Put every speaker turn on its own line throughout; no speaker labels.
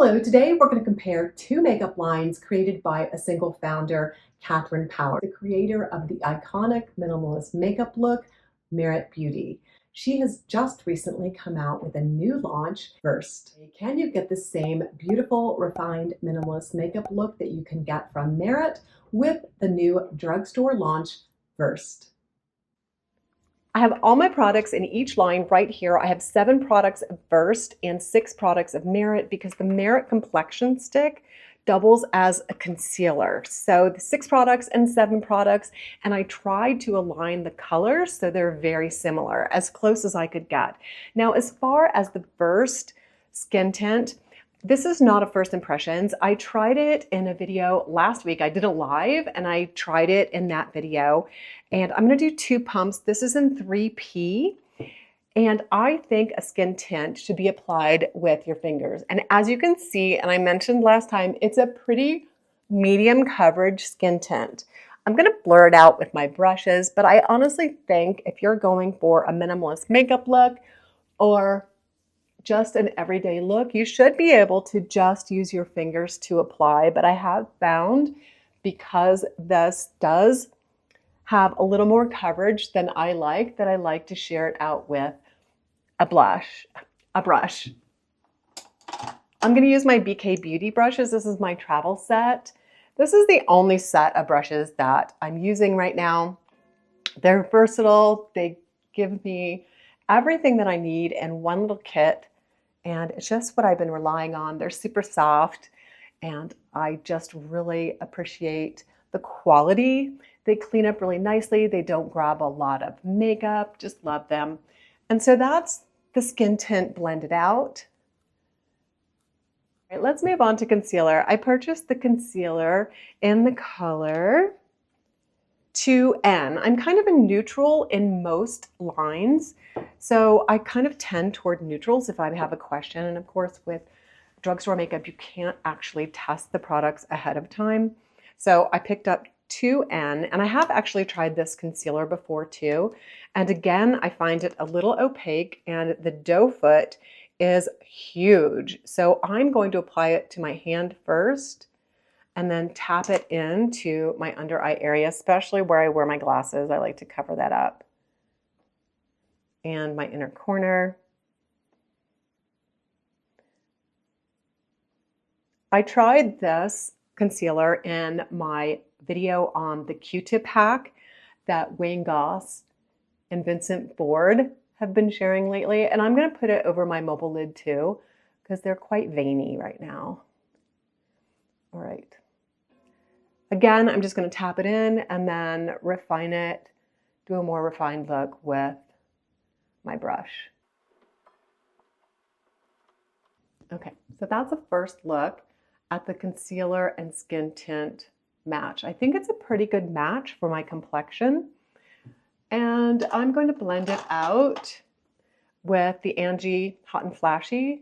Hello, today we're going to compare two makeup lines created by a single founder, Catherine Power, the creator of the iconic minimalist makeup look, Merit Beauty. She has just recently come out with a new launch, First. Can you get the same beautiful, refined minimalist makeup look that you can get from Merit with the new drugstore launch, First? I have all my products in each line right here. I have 7 products of First and 6 products of Merit because the Merit complexion stick doubles as a concealer. So the 6 products and 7 products, and I tried to align the colors so they're very similar, as close as I could get. Now, as far as the First skin tint, this is not a first impressions. I tried it in a video last week. I did a live and I tried it in that video. And I'm going to do 2 pumps. This is in 3P. And I think a skin tint should be applied with your fingers. And as you can see, and I mentioned last time, it's a pretty medium coverage skin tint. I'm going to blur it out with my brushes, but I honestly think if you're going for a minimalist makeup look or just an everyday look, you should be able to just use your fingers to apply. But I have found, because this does have a little more coverage than I like, that I like to share it out with a brush. I'm going to use my BK Beauty brushes. This is my travel set. This is the only set of brushes that I'm using right now. They're versatile. They give me everything that I need in one little kit. And it's just what I've been relying on. They're super soft, and I just really appreciate the quality. They clean up really nicely. They don't grab a lot of makeup. Just love them. And so that's the skin tint blended out. All right, let's move on to concealer. I purchased the concealer in the color 2N. I'm kind of a neutral in most lines, so I kind of tend toward neutrals if I have a question. And of course, with drugstore makeup, you can't actually test the products ahead of time. So I picked up 2N, and I have actually tried this concealer before too. And again, I find it a little opaque, and the doe foot is huge. So I'm going to apply it to my hand first, and then tap it into my under eye area, especially where I wear my glasses. I like to cover that up. And my inner corner. I tried this concealer in my video on the Q-tip hack that Wayne Goss and Vincent Ford have been sharing lately. And I'm going to put it over my mobile lid too, because they're quite veiny right now. All right. Again, I'm just going to tap it in and then refine it, do a more refined look with my brush. Okay, so that's a first look at the concealer and skin tint match. I think it's a pretty good match for my complexion. And I'm going to blend it out with the Angie Hot and Flashy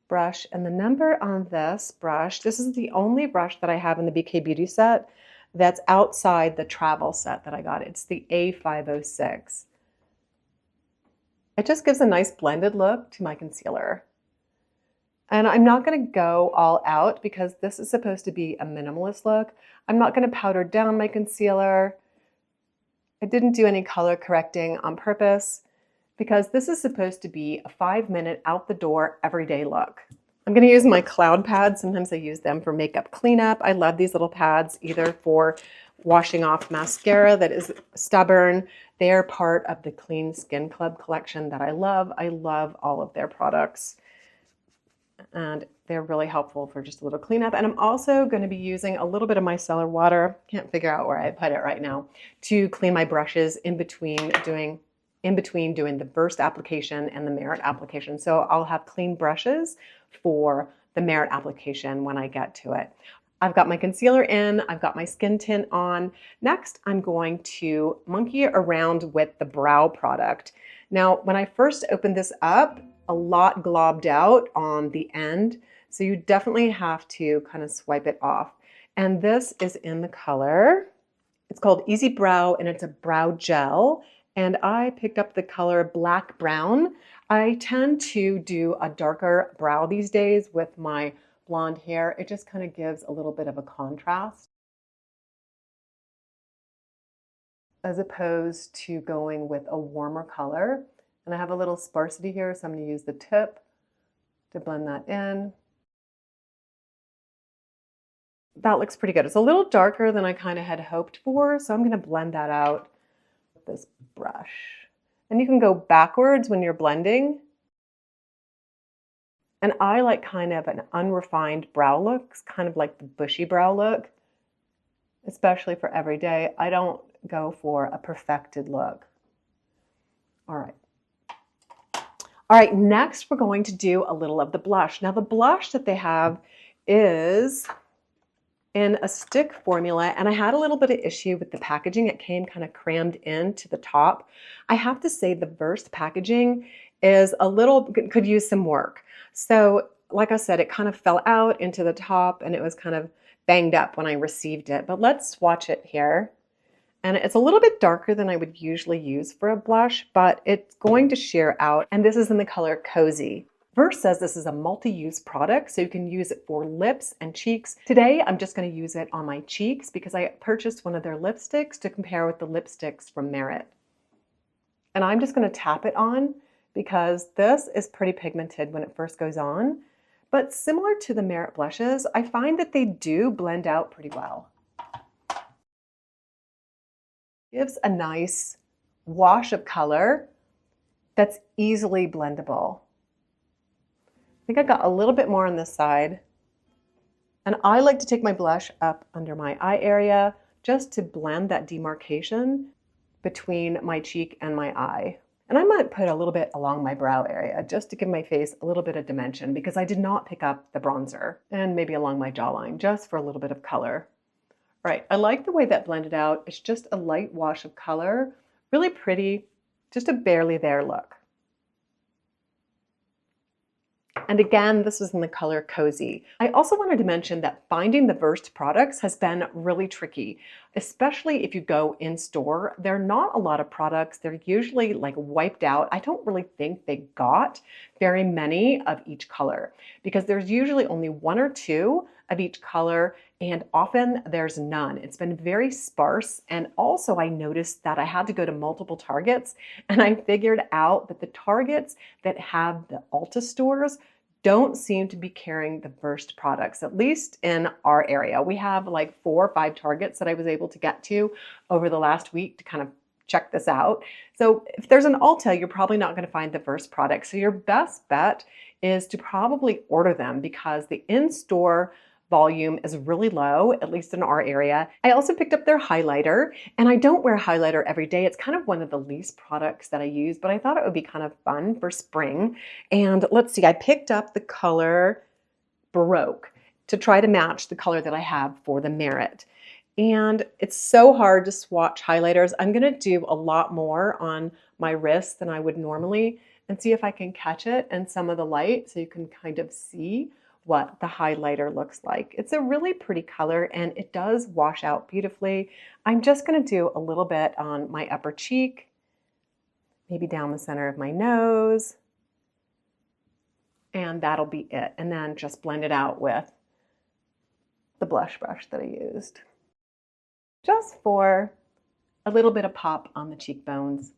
brush. And the number on this brush, this is the only brush that I have in the BK Beauty set that's outside the travel set that I got. It's the A506. It just gives a nice blended look to my concealer. And I'm not going to go all out because this is supposed to be a minimalist look. I'm not going to powder down my concealer. I didn't do any color correcting on purpose because this is supposed to be a 5-minute out the door everyday look. I'm going to use my cloud pads. Sometimes I use them for makeup cleanup. I love these little pads either for washing off mascara that is stubborn. They are part of the Clean Skin Club collection that I love. I love all of their products, and they're really helpful for just a little cleanup. And I'm also going to be using a little bit of micellar water, can't figure out where I put it right now, to clean my brushes in between doing the First application and the Merit application. So I'll have clean brushes for the Merit application when I get to it. I've got my concealer in, I've got my skin tint on. Next, I'm going to monkey around with the brow product. Now, when I first opened this up, a lot globbed out on the end, so you definitely have to kind of swipe it off. And this is in the color, it's called Easy Brow, and it's a brow gel. And I picked up the color Black Brown. I tend to do a darker brow these days with my blonde hair. It just kind of gives a little bit of a contrast as opposed to going with a warmer color. And I have a little sparsity here, so I'm going to use the tip to blend that in. That looks pretty good. It's a little darker than I kind of had hoped for, so I'm going to blend that out with this brush. And you can go backwards when you're blending. And I like kind of an unrefined brow look, kind of like the bushy brow look, especially for every day. I don't go for a perfected look. All right. All right, next we're going to do a little of the blush. Now the blush that they have is in a stick formula, and I had a little bit of issue with the packaging. It came kind of crammed into the top. I have to say the Versed packaging is a little, could use some work. So like I said, it kind of fell out into the top and it was kind of banged up when I received it. But let's swatch it here. And it's a little bit darker than I would usually use for a blush, but it's going to sheer out. And this is in the color Cozy. Verse says this is a multi-use product, so you can use it for lips and cheeks. Today, I'm just going to use it on my cheeks because I purchased one of their lipsticks to compare with the lipsticks from Merit. And I'm just going to tap it on because this is pretty pigmented when it first goes on. But similar to the Merit blushes, I find that they do blend out pretty well. Gives a nice wash of color that's easily blendable. I think I got a little bit more on this side. And I like to take my blush up under my eye area just to blend that demarcation between my cheek and my eye. And I might put a little bit along my brow area just to give my face a little bit of dimension because I did not pick up the bronzer, and maybe along my jawline just for a little bit of color. All right, I like the way that blended out. It's just a light wash of color, really pretty, just a barely there look. And again, this was in the color Cozy. I also wanted to mention that finding the Versed products has been really tricky, especially if you go in store. There are not a lot of products. They're usually like wiped out. I don't really think they got very many of each color because there's usually only one or two of each color, and often there's none. It's been very sparse. And also I noticed that I had to go to multiple Targets, and I figured out that the Targets that have the Ulta stores don't seem to be carrying the Versed products, at least in our area. We have like 4 or 5 Targets that I was able to get to over the last week to kind of check this out. So if there's an Ulta, you're probably not going to find the Versed products. So your best bet is to probably order them because the in-store volume is really low, at least in our area. I also picked up their highlighter, and I don't wear highlighter every day. It's kind of one of the least products that I use, but I thought it would be kind of fun for spring. And let's see, I picked up the color Baroque to try to match the color that I have for the Merit. And it's so hard to swatch highlighters. I'm gonna do a lot more on my wrist than I would normally and see if I can catch it in some of the light so you can kind of see what the highlighter looks like. It's a really pretty color and it does wash out beautifully. I'm just going to do a little bit on my upper cheek, maybe down the center of my nose, and that'll be it. And then just blend it out with the blush brush that I used. Just for a little bit of pop on the cheekbones.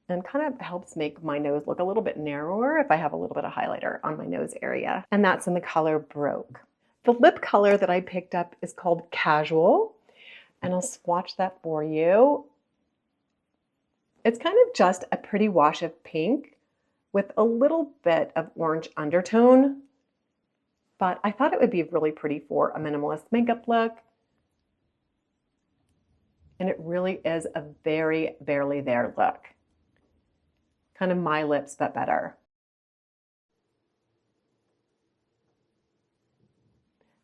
And kind of helps make my nose look a little bit narrower if I have a little bit of highlighter on my nose area. And that's in the color Baroque. The lip color that I picked up is called Casual, and I'll swatch that for you. It's kind of just a pretty wash of pink with a little bit of orange undertone, but I thought it would be really pretty for a minimalist makeup look. And it really is a very barely there look. Kind of my lips, but better.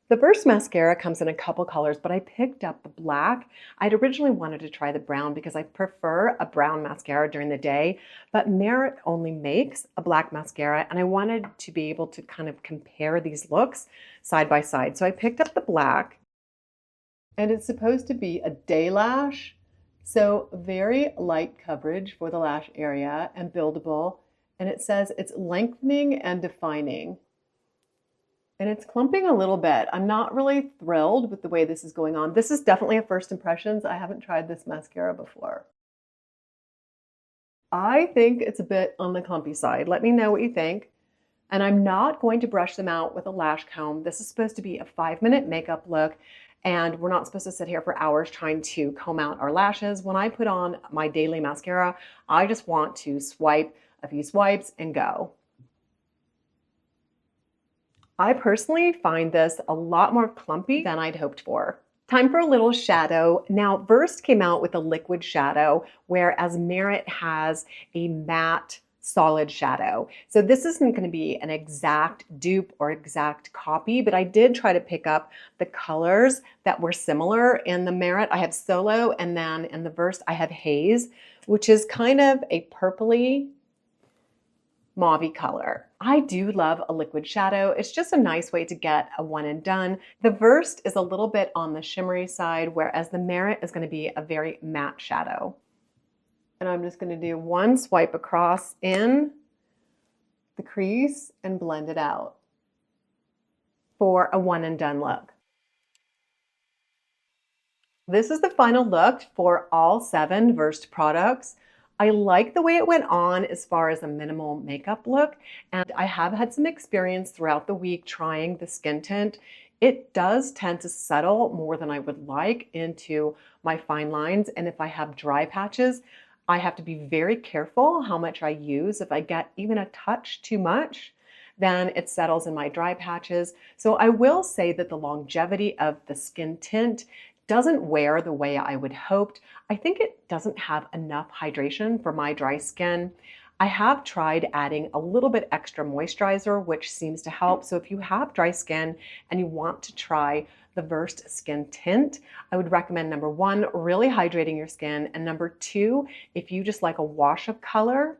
The Versed mascara comes in a couple colors, but I picked up the black. I'd originally wanted to try the brown because I prefer a brown mascara during the day, but Merit only makes a black mascara, and I wanted to be able to kind of compare these looks side by side. So I picked up the black, and it's supposed to be a day lash. So very light coverage for the lash area and buildable. And it says it's lengthening and defining. And it's clumping a little bit. I'm not really thrilled with the way this is going on. This is definitely a first impressions. I haven't tried this mascara before. I think it's a bit on the clumpy side. Let me know what you think. And I'm not going to brush them out with a lash comb. This is supposed to be a 5-minute makeup look, and we're not supposed to sit here for hours trying to comb out our lashes. When I put on my daily mascara, I just want to swipe a few swipes and go. I personally find this a lot more clumpy than I'd hoped for. Time for a little shadow. Now, Versed came out with a liquid shadow, whereas Merit has a matte solid shadow. So this isn't going to be an exact dupe or exact copy, but I did try to pick up the colors that were similar. In the Merit, I have Solo, and then in the Versed, I have Haze, which is kind of a purpley mauvey color. I do love a liquid shadow. It's just a nice way to get a one and done. The Versed is a little bit on the shimmery side, whereas the Merit is going to be a very matte shadow. And I'm just going to do one swipe across in the crease and blend it out for a one and done look. This is the final look for all 7 Versed products. I like the way it went on as far as a minimal makeup look, and I have had some experience throughout the week trying the skin tint. It does tend to settle more than I would like into my fine lines, and if I have dry patches, I have to be very careful how much I use. If I get even a touch too much, then it settles in my dry patches. So I will say that the longevity of the skin tint doesn't wear the way I would hoped. I think it doesn't have enough hydration for my dry skin. I have tried adding a little bit extra moisturizer, which seems to help. So if you have dry skin and you want to try the Versed skin tint, I would recommend number 1, really hydrating your skin. And number 2, if you just like a wash of color,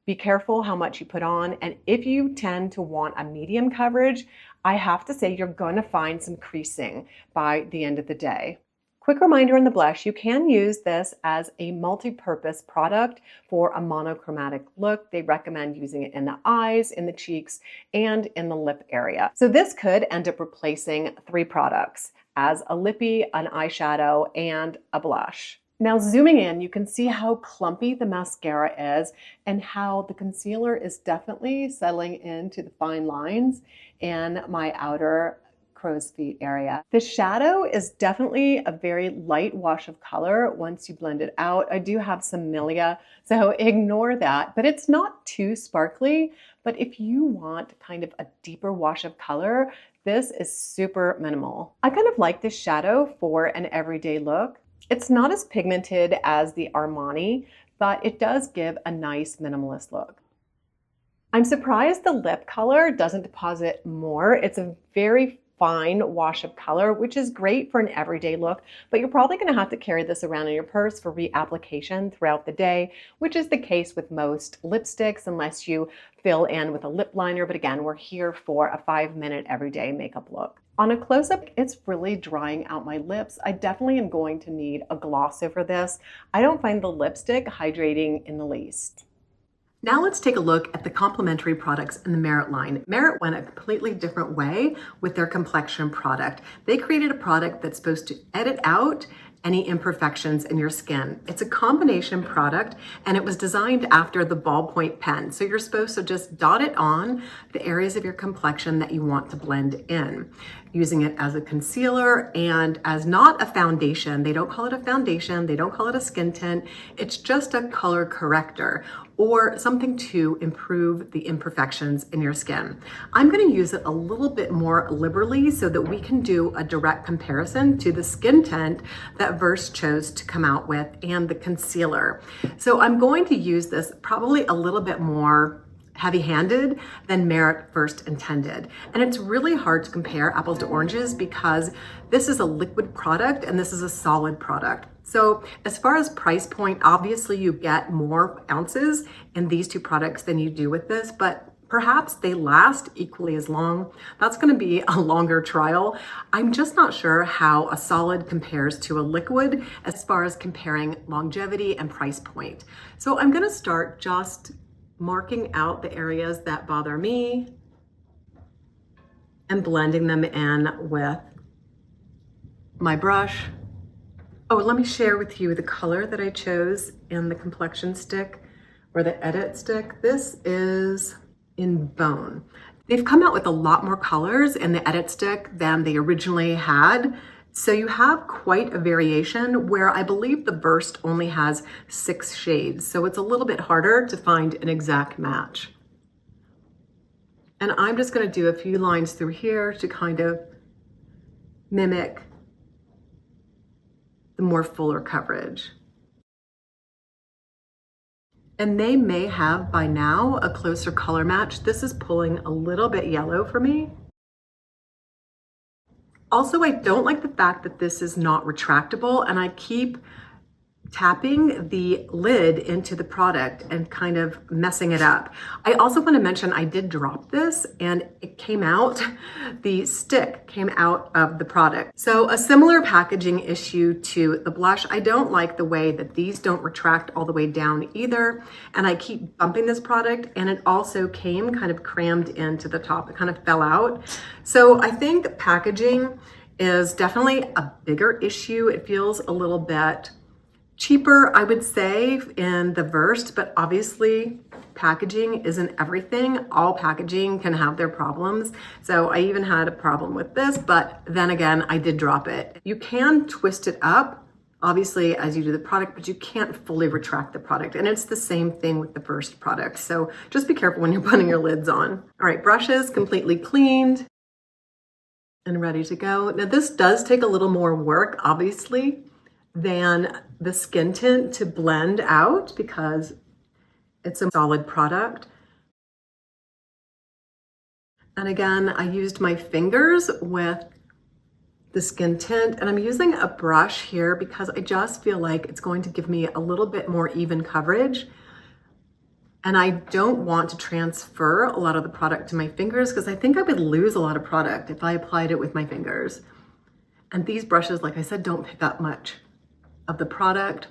be careful how much you put on. And if you tend to want a medium coverage, I have to say you're going to find some creasing by the end of the day. Quick reminder on the blush, you can use this as a multi-purpose product for a monochromatic look. They recommend using it in the eyes, in the cheeks, and in the lip area. So this could end up replacing 3 products as a lippy, an eyeshadow, and a blush. Now zooming in, you can see how clumpy the mascara is and how the concealer is definitely settling into the fine lines in my outer crow's feet area. The shadow is definitely a very light wash of color once you blend it out. I do have some milia, so ignore that, but it's not too sparkly. But if you want kind of a deeper wash of color, this is super minimal. I kind of like this shadow for an everyday look. It's not as pigmented as the Armani, but it does give a nice minimalist look. I'm surprised the lip color doesn't deposit more. It's a very fine wash of color, which is great for an everyday look, but you're probably going to have to carry this around in your purse for reapplication throughout the day, which is the case with most lipsticks unless you fill in with a lip liner. But again, we're here for a 5-minute everyday makeup look. On a close-up, it's really drying out my lips. I definitely am going to need a gloss over this. I don't find the lipstick hydrating in the least. Now let's take a look at the complementary products in the Merit line. Merit went a completely different way with their complexion product. They created a product that's supposed to edit out any imperfections in your skin. It's a combination product, and it was designed after the ballpoint pen. So you're supposed to just dot it on the areas of your complexion that you want to blend in, using it as a concealer and as not a foundation. They don't call it a foundation. They don't call it a skin tint. It's just a color corrector or something to improve the imperfections in your skin. I'm going to use it a little bit more liberally so that we can do a direct comparison to the skin tint that Versed chose to come out with and the concealer. So I'm going to use this probably a little bit more heavy-handed than Merit first intended. And it's really hard to compare apples to oranges because this is a liquid product and this is a solid product. So as far as price point, obviously you get more ounces in these 2 products than you do with this, but perhaps they last equally as long. That's going to be a longer trial. I'm just not sure how a solid compares to a liquid as far as comparing longevity and price point. So I'm going to start just marking out the areas that bother me and blending them in with my brush. Oh, let me share with you the color that I chose in the complexion stick or the edit stick. This is in Bone. They've come out with a lot more colors in the edit stick than they originally had. So you have quite a variation, where I believe the burst only has 6 shades. So it's a little bit harder to find an exact match. And I'm just going to do a few lines through here to kind of mimic the more fuller coverage. And they may have by now a closer color match. This is pulling a little bit yellow for me. Also, I don't like the fact that this is not retractable, and I keep tapping the lid into the product and kind of messing it up. I also want to mention I did drop this and it came out, the stick came out of the product. So a similar packaging issue to the blush. I don't like the way that these don't retract all the way down either. And I keep bumping this product, and it also came kind of crammed into the top. It kind of fell out. So I think packaging is definitely a bigger issue. It feels a little bit cheaper, I would say, in the Versed, but obviously packaging isn't everything. All packaging can have their problems. So I even had a problem with this, but then again, I did drop it. You can twist it up, obviously, as you do the product, but you can't fully retract the product. And it's the same thing with the Versed product. So just be careful when you're putting your lids on. All right, brushes completely cleaned and ready to go. Now this does take a little more work, obviously, than the skin tint to blend out because it's a solid product. And again, I used my fingers with the skin tint, and I'm using a brush here because I just feel like it's going to give me a little bit more even coverage. And I don't want to transfer a lot of the product to my fingers because I think I would lose a lot of product if I applied it with my fingers. And these brushes, like I said, don't pick up much of the product.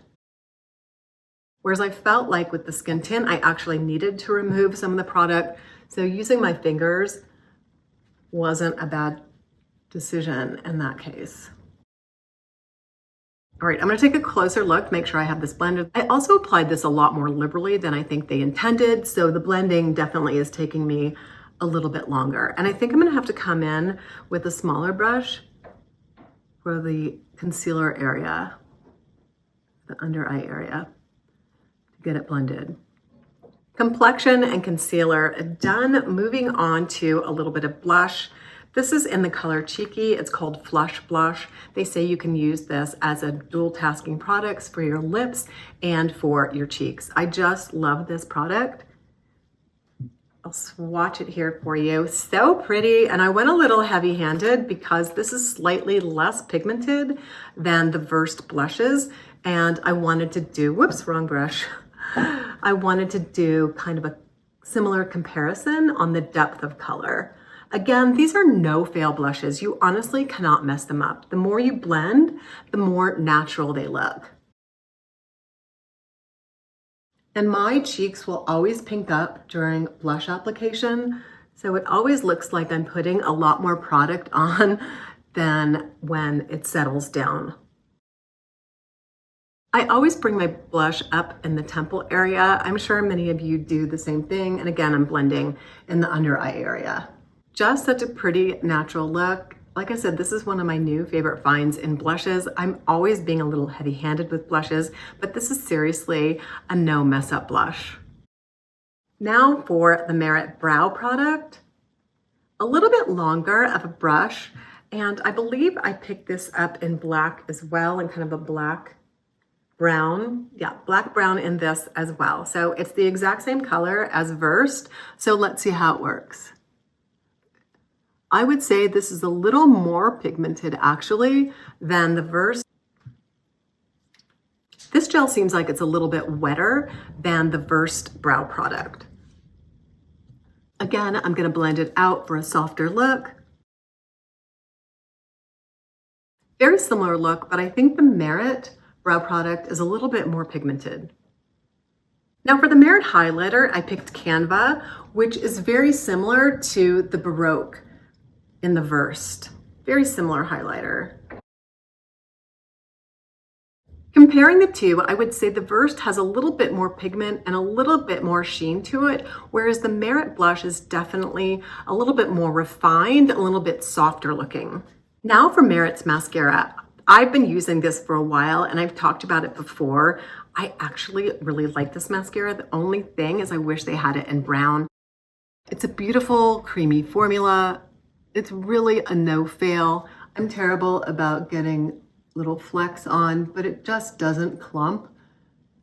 Whereas I felt like with the skin tint, I actually needed to remove some of the product. So using my fingers wasn't a bad decision in that case. All right, I'm gonna take a closer look, make sure I have this blended. I also applied this a lot more liberally than I think they intended. So the blending definitely is taking me a little bit longer. And I think I'm gonna have to come in with a smaller brush for the concealer area, the under eye area, to get it blended. Complexion and concealer done. Moving on to a little bit of blush. This is in the color Cheeky. It's called Flush Blush. They say you can use this as a dual tasking product for your lips and for your cheeks. I just love this product. I'll swatch it here for you. So pretty. And I went a little heavy handed because this is slightly less pigmented than the Versed blushes. And I wanted to do, whoops, wrong brush. I wanted to do kind of a similar comparison on the depth of color. Again, these are no fail blushes. You honestly cannot mess them up. The more you blend, the more natural they look. And my cheeks will always pink up during blush application. So it always looks like I'm putting a lot more product on than when it settles down. I always bring my blush up in the temple area. I'm sure many of you do the same thing. And again, I'm blending in the under eye area. Just such a pretty natural look. Like I said, this is one of my new favorite finds in blushes. I'm always being a little heavy-handed with blushes, but this is seriously a no mess up blush. Now for the Merit Brow product. A little bit longer of a brush, and I believe I picked this up in black as well, and kind of a black brown. Yeah, black brown in this as well. So it's the exact same color as Versed. So let's see how it works. I would say this is a little more pigmented actually than the Versed. This gel seems like it's a little bit wetter than the Versed brow product. Again, I'm going to blend it out for a softer look. Very similar look, but I think the Merit brow product is a little bit more pigmented. Now for the Merit highlighter, I picked Canva, which is very similar to the Baroque in the Versed. Very similar highlighter. Comparing the two, I would say the Versed has a little bit more pigment and a little bit more sheen to it, whereas the Merit blush is definitely a little bit more refined, a little bit softer looking. Now for Merit's mascara. I've been using this for a while and I've talked about it before. I actually really like this mascara. The only thing is I wish they had it in brown. It's a beautiful, creamy formula. It's really a no-fail. I'm terrible about getting little flecks on, but it just doesn't clump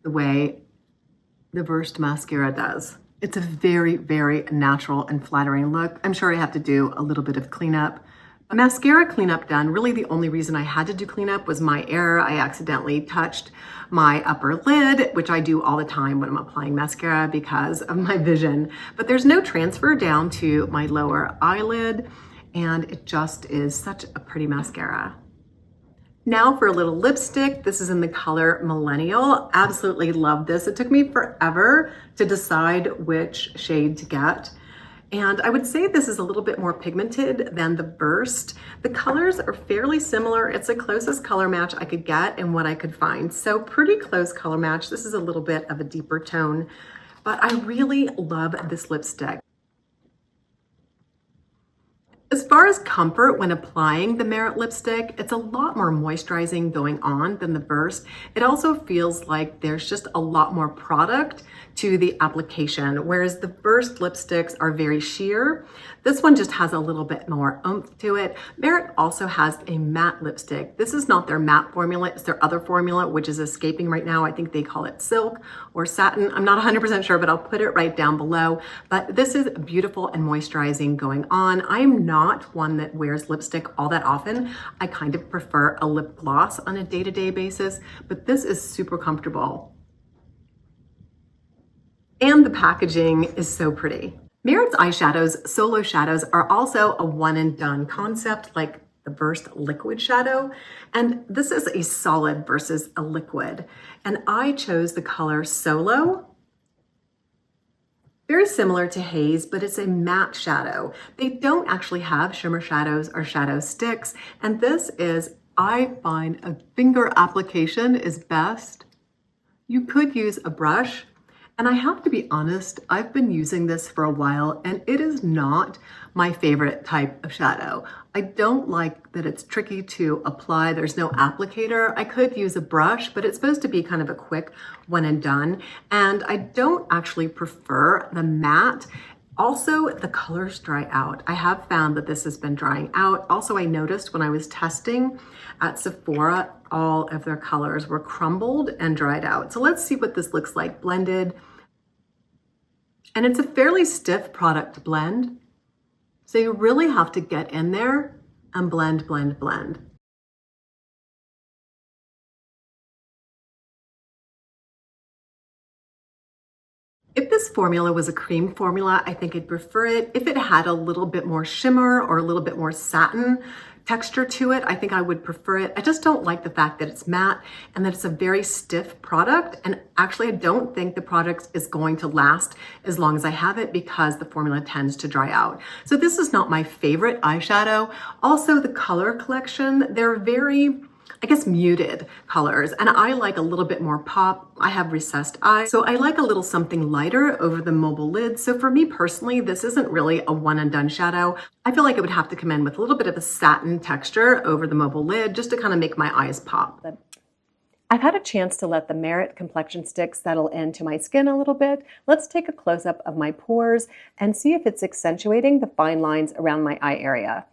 the way the Versed mascara does. It's a very, very natural and flattering look. I'm sure I have to do a little bit of cleanup. Mascara cleanup done. Really the only reason I had to do cleanup was my error. I accidentally touched my upper lid, which I do all the time when I'm applying mascara because of my vision. But there's no transfer down to my lower eyelid, and it just is such a pretty mascara. Now for a little lipstick. This is in the color Millennial. Absolutely love this. It took me forever to decide which shade to get. And I would say this is a little bit more pigmented than the Burst. The colors are fairly similar. It's the closest color match I could get and what I could find. So pretty close color match. This is a little bit of a deeper tone, but I really love this lipstick. As far as comfort when applying the Merit lipstick, it's a lot more moisturizing going on than the Burst. It also feels like there's just a lot more product to the application, whereas the Burst lipsticks are very sheer. This one just has a little bit more oomph to it. Merit also has a matte lipstick. This is not their matte formula, it's their other formula, which is escaping right now. I think they call it silk or satin. I'm not 100% sure, but I'll put it right down below. But this is beautiful and moisturizing going on. I am not one that wears lipstick all that often. I kind of prefer a lip gloss on a day-to-day basis, but this is super comfortable. And the packaging is so pretty. Merit's eyeshadows, solo shadows, are also a one and done concept like the Burst liquid shadow. And this is a solid versus a liquid. And I chose the color Solo. Very similar to Haze, but it's a matte shadow. They don't actually have shimmer shadows or shadow sticks. And this is, I find a finger application is best. You could use a brush. And I have to be honest, I've been using this for a while and it is not my favorite type of shadow. I don't like that it's tricky to apply. There's no applicator. I could use a brush, but it's supposed to be kind of a quick one and done. And I don't actually prefer the matte. Also, the colors dry out. I have found that this has been drying out. Also, I noticed when I was testing at Sephora, all of their colors were crumbled and dried out. So let's see what this looks like blended. And it's a fairly stiff product to blend. So you really have to get in there and blend, blend, blend. If this formula was a cream formula, I think I'd prefer it. If it had a little bit more shimmer or a little bit more satin texture to it, I think I would prefer it. I just don't like the fact that it's matte and that it's a very stiff product. And actually, I don't think the product is going to last as long as I have it because the formula tends to dry out. So this is not my favorite eyeshadow. Also, the color collection, they're very, I guess, muted colors. And I like a little bit more pop. I have recessed eyes, so I like a little something lighter over the mobile lid. So for me personally, this isn't really a one and done shadow. I feel like it would have to come in with a little bit of a satin texture over the mobile lid just to kind of make my eyes pop. I've had a chance to let the Merit complexion stick settle into my skin a little bit. Let's take a close-up of my pores and see if it's accentuating the fine lines around my eye area.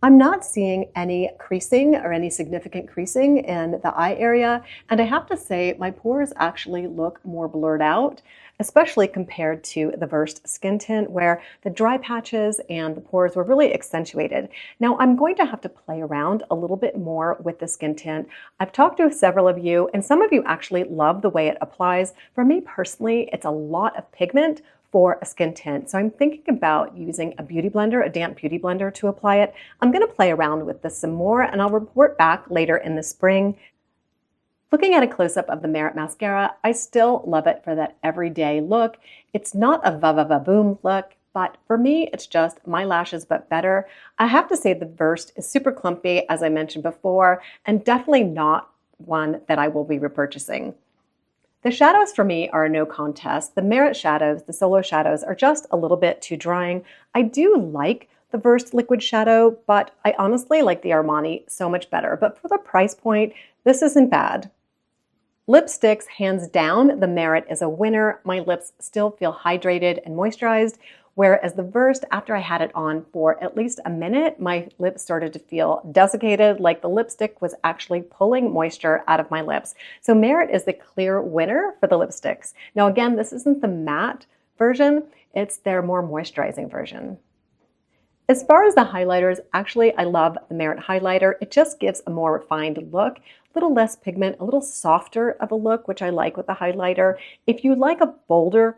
I'm not seeing any creasing or any significant creasing in the eye area. And I have to say, my pores actually look more blurred out, especially compared to the Versed skin tint where the dry patches and the pores were really accentuated. Now I'm going to have to play around a little bit more with the skin tint. I've talked to several of you and some of you actually love the way it applies. For me personally, it's a lot of pigment for a skin tint. So I'm thinking about using a beauty blender, a damp beauty blender to apply it. I'm going to play around with this some more and I'll report back later in the spring. Looking at a close-up of the Merit mascara, I still love it for that everyday look. It's not a va-va-va-boom look, but for me, it's just my lashes but better. I have to say the Versed is super clumpy, as I mentioned before, and definitely not one that I will be repurchasing. The shadows for me are no contest. The Merit shadows, the Solo shadows, are just a little bit too drying. I do like the Versed liquid shadow, but I honestly like the Armani so much better. But for the price point, this isn't bad. Lipsticks, hands down, the Merit is a winner. My lips still feel hydrated and moisturized, whereas the Versed, after I had it on for at least a minute, my lips started to feel desiccated, like the lipstick was actually pulling moisture out of my lips. So Merit is the clear winner for the lipsticks. Now again, this isn't the matte version, it's their more moisturizing version. As far as the highlighters, actually I love the Merit highlighter. It just gives a more refined look, a little less pigment, a little softer of a look, which I like with the highlighter. If you like a bolder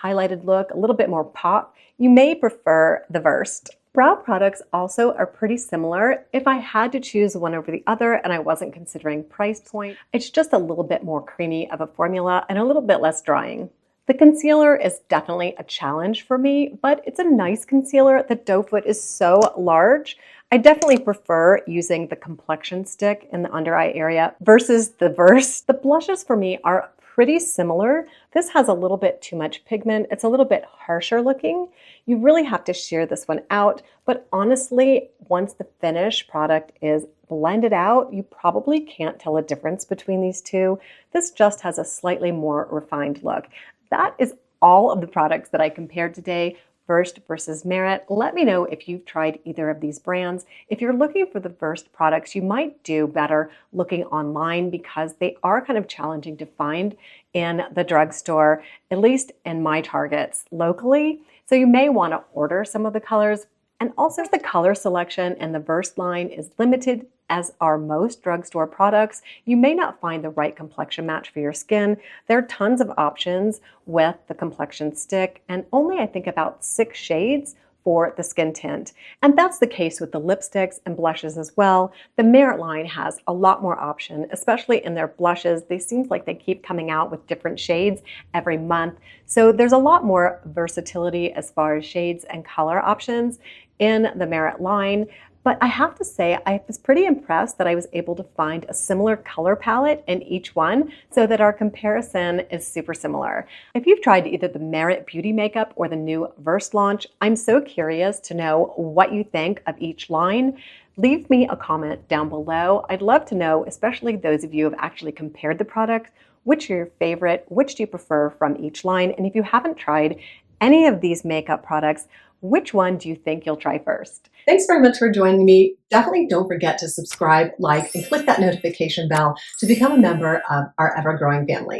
highlighted look, a little bit more pop, you may prefer the Versed. Brow products also are pretty similar. If I had to choose one over the other and I wasn't considering price point, it's just a little bit more creamy of a formula and a little bit less drying. The concealer is definitely a challenge for me, but it's a nice concealer. The doe foot is so large. I definitely prefer using the complexion stick in the under eye area versus the Versed. The blushes for me are pretty similar. This has a little bit too much pigment. It's a little bit harsher looking. You really have to shear this one out, but honestly, once the finished product is blended out, you probably can't tell a difference between these two. This just has a slightly more refined look. That is all of the products that I compared today. Versed versus Merit. Let me know if you've tried either of these brands. If you're looking for the Versed products, you might do better looking online because they are kind of challenging to find in the drugstore, at least in my targets locally. So you may want to order some of the colors. And also the color selection in the Versed line is limited, as are most drugstore products. You may not find the right complexion match for your skin. There are tons of options with the complexion stick and only I think about 6 shades for the skin tint. And that's the case with the lipsticks and blushes as well. The Merit line has a lot more option, especially in their blushes. They seem like they keep coming out with different shades every month. So there's a lot more versatility as far as shades and color options in the Merit line. But I have to say, I was pretty impressed that I was able to find a similar color palette in each one so that our comparison is super similar. If you've tried either the Merit Beauty Makeup or the new Versed launch, I'm so curious to know what you think of each line. Leave me a comment down below. I'd love to know, especially those of you who have actually compared the products, which are your favorite, which do you prefer from each line? And if you haven't tried any of these makeup products, which one do you think you'll try first? Thanks very much for joining me. Definitely don't forget to subscribe, like, and click that notification bell to become a member of our ever-growing family.